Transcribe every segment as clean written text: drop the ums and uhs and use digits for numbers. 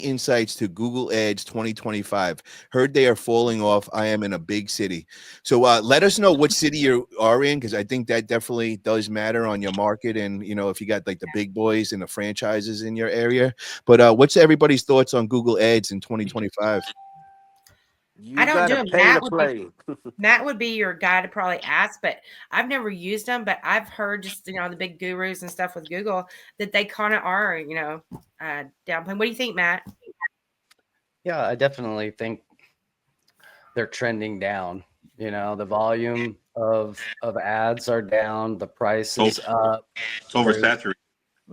insights to Google Ads 2025. Heard they are falling off. I am in a big city. So let us know what city you are in, because I think that definitely does matter on your market. And, if you got like the big boys and the franchises in your area. But what's everybody's thoughts on Google Ads in 2025? I You don't do gotta them. pay to play. Matt would be your guy to probably ask, but I've never used them. But I've heard just the big gurus and stuff with Google that they kind of are downplaying. What do you think, Matt? Yeah, I definitely think they're trending down. The volume of ads are down, the price is up. It's oversaturated.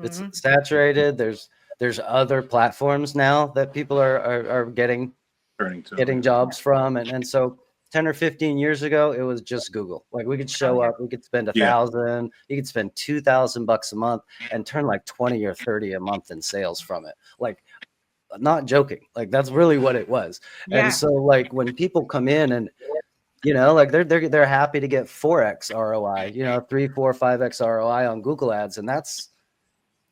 It's Mhm. saturated. There's other platforms now that people are getting Turning to getting jobs from, and so 10 or 15 years ago it was just Google. Like we could show up, we could spend Yeah. $1,000, you could spend $2,000 a month and turn like 20 or 30 a month in sales from it. Like, not joking, like that's really what it was. Yeah. And so like when people come in and like they're happy to get 4x ROI, 3, 4, 5x ROI on Google ads. And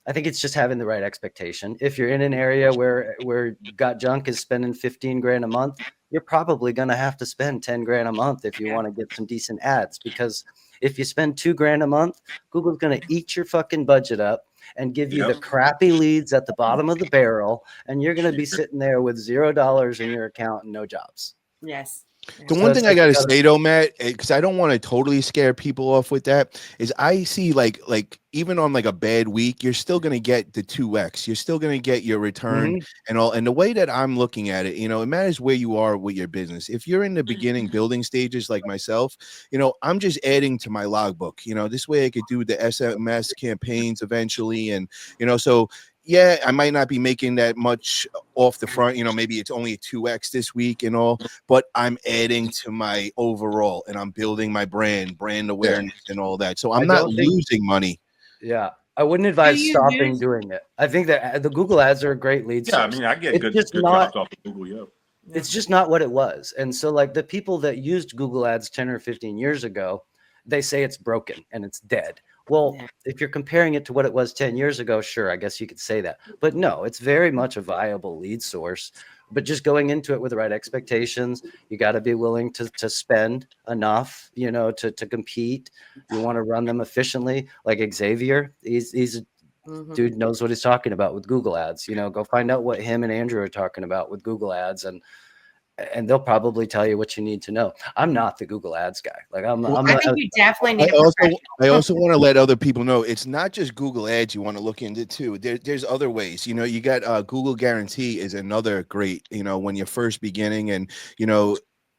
I think it's just having the right expectation. If you're in an area where Got Junk is spending 15 grand a month, you're probably going to have to spend 10 grand a month if you want to get some decent ads, because if you spend 2 grand a month, Google's going to eat your fucking budget up and give you the crappy leads at the bottom of the barrel. And you're going to be sitting there with $0 in your account and no jobs. Yes. The one thing I gotta say though, Matt, because I don't want to totally scare people off with that, is I see like even on like a bad week, you're still gonna get the 2x. You're still gonna get your return and all. And the way that I'm looking at it, it matters where you are with your business. If you're in the beginning building stages like myself, I'm just adding to my logbook. This way I could do the SMS campaigns eventually, and so. Yeah, I might not be making that much off the front. Maybe it's only a 2x this week and all, but I'm adding to my overall and I'm building my brand awareness and all that. So I'm not losing money. Yeah. I wouldn't advise stopping doing it. I think that the Google ads are a great lead source. Yeah, I mean, I get good jobs off of Google, yeah. It's just not what it was. And so like the people that used Google ads 10 or 15 years ago, they say it's broken and it's dead. Well, if you're comparing it to what it was 10 years ago, sure, I guess you could say that. But no, it's very much a viable lead source. But just going into it with the right expectations, you got to be willing to spend enough, to compete. You want to run them efficiently. Like Xavier, he's dude knows what he's talking about with Google ads. Go find out what him and Andrew are talking about with Google ads, and they'll probably tell you what you need to know. I'm not the Google ads guy. Like I think you definitely need. I also want to let other people know it's not just Google ads you want to look into too. There's other ways. You got Google Guarantee is another great. When you're first beginning, and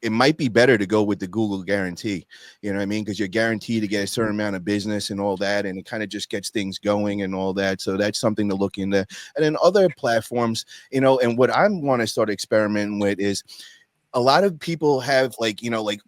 it might be better to go with the Google Guarantee. You know what I mean? Because you're guaranteed to get a certain amount of business and all that, and it kind of just gets things going and all that. So that's something to look into. And then other platforms, and what I want to start experimenting with is a lot of people have like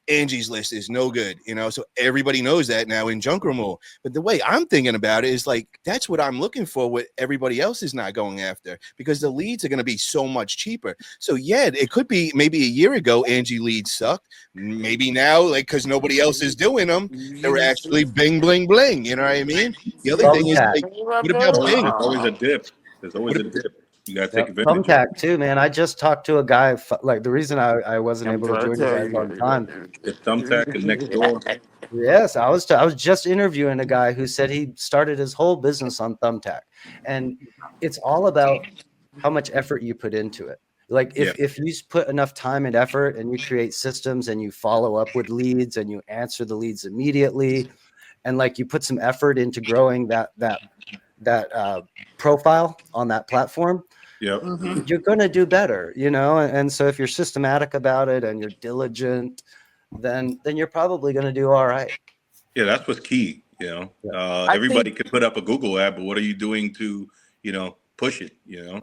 Angie's List is no good, so everybody knows that now in junk removal. But the way I'm thinking about it is like, that's what I'm looking for, what everybody else is not going after, because the leads are going to be so much cheaper. So yeah, it could be maybe a year ago, Angie leads sucked. Maybe now, like, because nobody else is doing them, they're actually bing, bling, bling. You know what I mean? The other thing is like, what about Bing? There's always a dip. There's always a dip. You gotta take advantage. Thumbtack too, man. I just talked to a guy. Like the reason I wasn't able to join you guys on time. The Thumbtack and next door. Yes, I was just interviewing a guy who said he started his whole business on Thumbtack, and it's all about how much effort you put into it. Like if you put enough time and effort, and you create systems, and you follow up with leads, and you answer the leads immediately, and like you put some effort into growing that profile on that platform. Yep. You're going to do better, and so if you're systematic about it and you're diligent, then you're probably going to do all right. Yeah, that's what's key. Everybody can put up a Google ad, but what are you doing to push it? Yeah,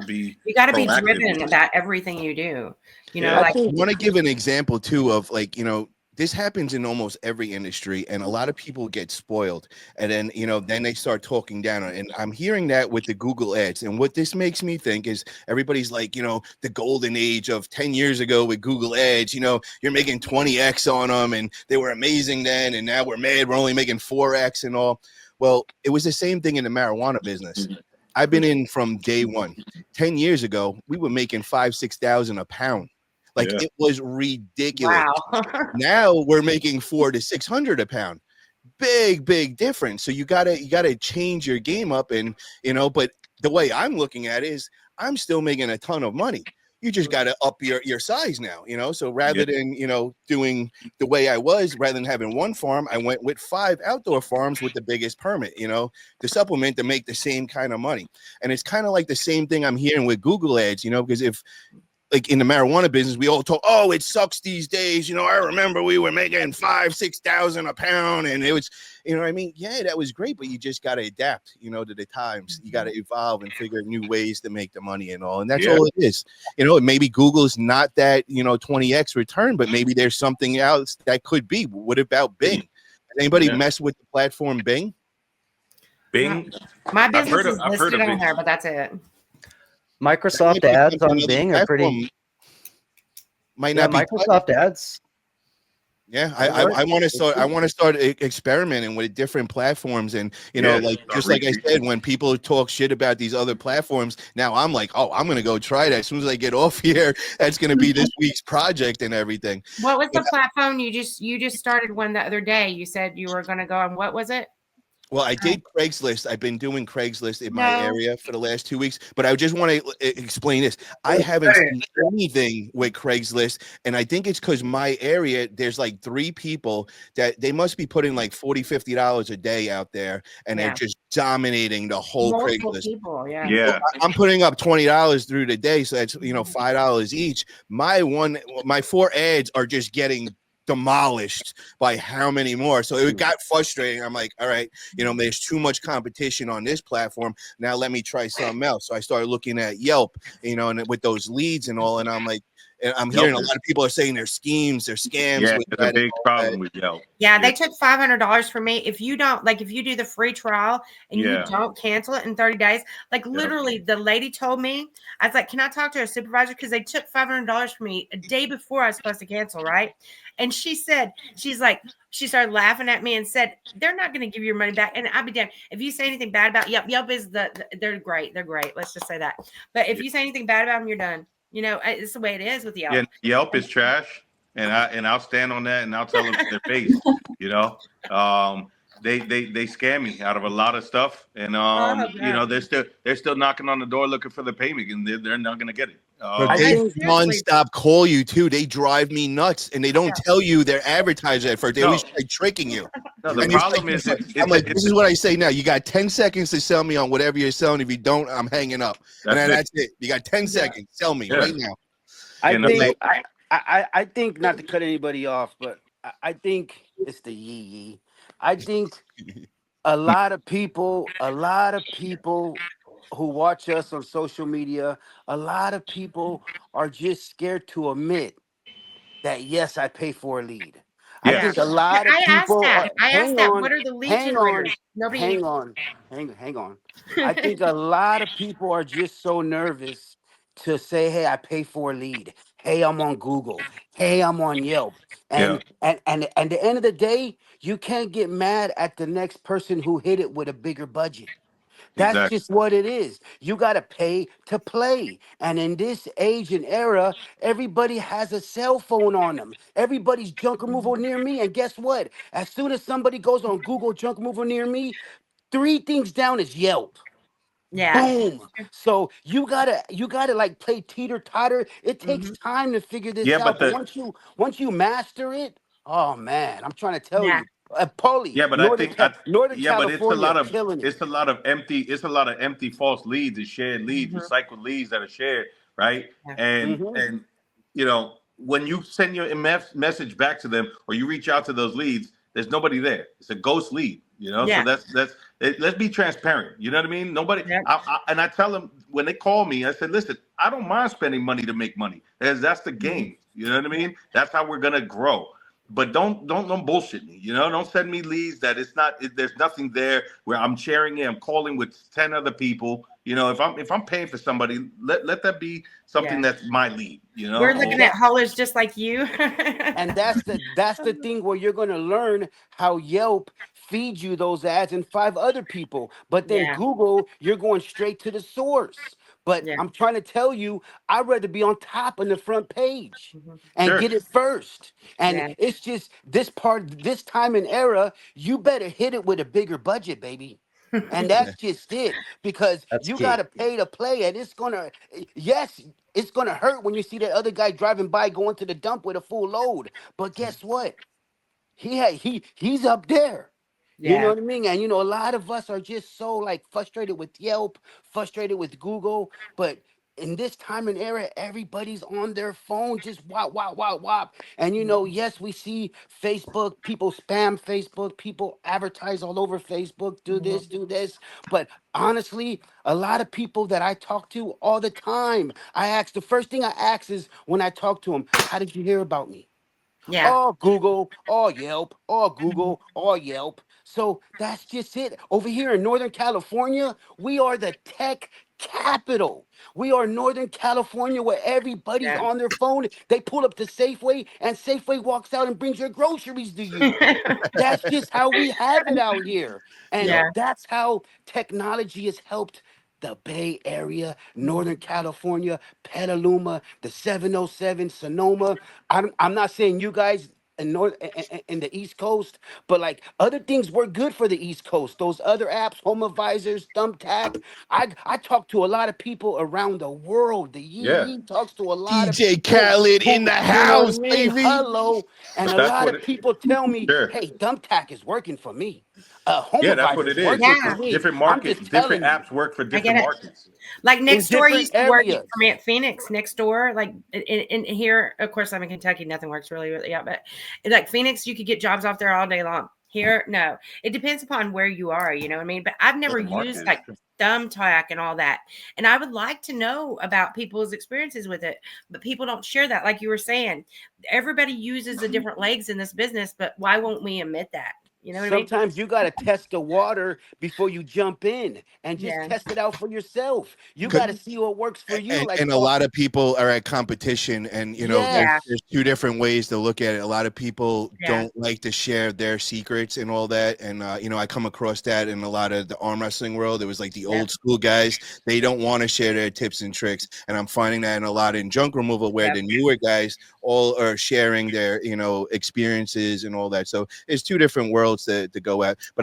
you got to be driven about everything you do. I want to give an example too of like, this happens in almost every industry, and a lot of people get spoiled, and then then they start talking down on it. And I'm hearing that with the Google ads. And what this makes me think is everybody's like, the golden age of 10 years ago with Google ads, you're making 20x on them, and they were amazing then, and now we're mad we're only making 4x and all. Well, it was the same thing in the marijuana business. I've been in from day one. 10 years ago, we were making 5,000-6,000 a pound. Like it was ridiculous. Wow. Now we're making 400 to 600 a pound. Big difference. So you gotta change your game up, and but the way I'm looking at it is I'm still making a ton of money. You just got to up your size now, so rather than doing the way I was, rather than having one farm, I went with 5 outdoor farms with the biggest permit, to supplement to make the same kind of money. And it's kind of like the same thing I'm hearing with Google ads, because if like in the marijuana business, we all talk, oh, it sucks these days. I remember we were making 5,000-6,000 a pound, and it was, I mean, yeah, that was great, but you just got to adapt, to the times. You got to evolve and figure new ways to make the money and all. And that's all it is. Maybe Google's not that, 20x return, but maybe there's something else that could be. What about Bing? Has anybody mess with the platform Bing? Bing. My business is listed on there, but that's it. Microsoft ads on Bing are pretty. Might not be Microsoft ads. Yeah, I want to start. I want to start experimenting with different platforms, and like just like I said, when people talk shit about these other platforms, now I'm like, oh, I'm gonna go try that as soon as I get off here. That's gonna be this week's project and everything. What was the platform you just started one the other day? You said you were gonna go on. What was it? Well, I did Craigslist. I've been doing Craigslist in my area for the last 2 weeks, but I just want to explain this. I haven't seen anything with Craigslist, and I think it's because my area, there's like 3 people that they must be putting like $40-$50 a day out there, and they're just dominating the whole Craigslist. People, So I'm putting up $20 through the day, so that's $5 each. My 4 ads are just getting demolished by how many more. So it got frustrating. I'm like, all right, there's too much competition on this platform. Now let me try something else. So I started looking at Yelp, and with those leads and all, and I'm like, and I'm hearing a lot of people are saying they're schemes, they're scams. Yeah, it's a big problem with Yelp. Yeah, they took $500 from me. If you don't, like, if you do the free trial and you don't cancel it in 30 days, like literally the lady told me, I was like, can I talk to a supervisor? Because they took $500 from me a day before I was supposed to cancel, right? And she said, she started laughing at me and said, they're not going to give you your money back. And I'll be damned. If you say anything bad about Yelp is they're great. They're great. Let's just say that. But if you say anything bad about them, you're done. It's the way it is with Yelp. Yeah, Yelp is trash, and I'll stand on that, and I'll tell them to their face. They scam me out of a lot of stuff, and they're still knocking on the door looking for the payment, and they're not gonna get it. They non-stop call you too. They drive me nuts, and they don't tell you they're advertising at first. They always try tricking you. No, the problem is, I'm like, this is what I say now. You got 10 seconds to sell me on whatever you're selling. If you don't, I'm hanging up. That's it. You got 10 seconds. Sell me right now. I think not to cut anybody off, but I think it's the yee. I think a lot of people who watch us on social media, a lot of people are just scared to admit that, yes, I pay for a lead. I think a lot of people. I asked that. What are the lead generators? Nobody. Hang on. I think a lot of people are just so nervous to say, "Hey, I pay for a lead. Hey, I'm on Google. Hey, I'm on Yelp." And at the end of the day, you can't get mad at the next person who hit it with a bigger budget. That's just what it is. You got to pay to play. And in this age and era, everybody has a cell phone on them. Everybody's junk removal near me. And guess what? As soon as somebody goes on Google junk removal near me, 3 things down is Yelp. Yeah. Boom. So you gotta like play teeter-totter. It takes time to figure this out. But once you master it, oh man, I'm trying to tell you. Paulie, but Northern California, killing it. It's a lot of empty false leads and shared leads, recycled leads that are shared, right? And when you send your message back to them or you reach out to those leads, there's nobody there. It's a ghost lead, So let's be transparent. You know what I mean? Nobody. And I tell them when they call me, I said, listen, I don't mind spending money to make money. That's the game. You know what I mean? That's how we're gonna grow. But don't bullshit me. Don't send me leads that there's nothing there where I'm sharing it. I'm calling with 10 other people. You know, if I'm paying for somebody, let that be something that's my lead. You know, we're looking at haulers just like you. And that's the thing where you're going to learn how Yelp feeds you those ads and 5 other people. But then Google, you're going straight to the source. But I'm trying to tell you, I'd rather be on top on the front page and get it first. And it's just this time and era, you better hit it with a bigger budget, baby. And that's just it, because That's you key. got to pay to play, and yes, it's gonna hurt when you see that other guy driving by going to the dump with a full load. But guess what? He's up there. You know what I mean? And a lot of us are just so like frustrated with Yelp, frustrated with Google. But in this time and era, everybody's on their phone, just wop, wop, wop, wop. And yes, we see Facebook, people spam Facebook, people advertise all over Facebook, do this, do this. But honestly, a lot of people that I talk to all the time, the first thing I ask is when I talk to them, how did you hear about me? Or Google, or Yelp, or Google, or Yelp. So that's just it. Over here in Northern California, we are the tech capital. We are Northern California, where everybody's on their phone. They pull up to Safeway, and Safeway walks out and brings your groceries to you. That's just how we have it out here. And that's how technology has helped the Bay Area, Northern California, Petaluma, the 707, Sonoma. I'm not saying you guys in the East Coast, but like other things work good for the East Coast. Those other apps, Home Advisors, Thumbtack. I talk to a lot of people around the world. The Yee talks to a lot of DJ people Khaled in who, the you know what I house, mean? baby. Hello. And a that's lot what of people tell me, hey, Thumbtack is working for me. Home that's what Advisor it is is. working for me. Different I'm just market, different telling you, apps work for I get different it. markets. Like in next door different used to work for areas. Matt Phoenix next door. Like in here, of course, I'm in Kentucky. Nothing works really out, but like Phoenix, you could get jobs off there all day long. Here, no, it depends upon where you are. You know what I mean? But I've never The used market. like Thumbtack and all that, and I would like to know about people's experiences with it. But people don't share that, like you were saying. Everybody uses the different legs in this business, but why won't we admit that? You know what I mean? Sometimes you got to test the water before you jump in and just Yeah. test it out for yourself. You got to see what works for you. Like, And a lot of people are at competition, and yes, there's two different ways to look at it. A lot of people Yeah. don't like to share their secrets and all that, and I come across that in a lot of the arm wrestling world. It was like the old school guys, they don't want to share their tips and tricks, and I'm finding that in a lot in junk removal, where the newer guys all are sharing their experiences and all that. So it's two different worlds to go at. But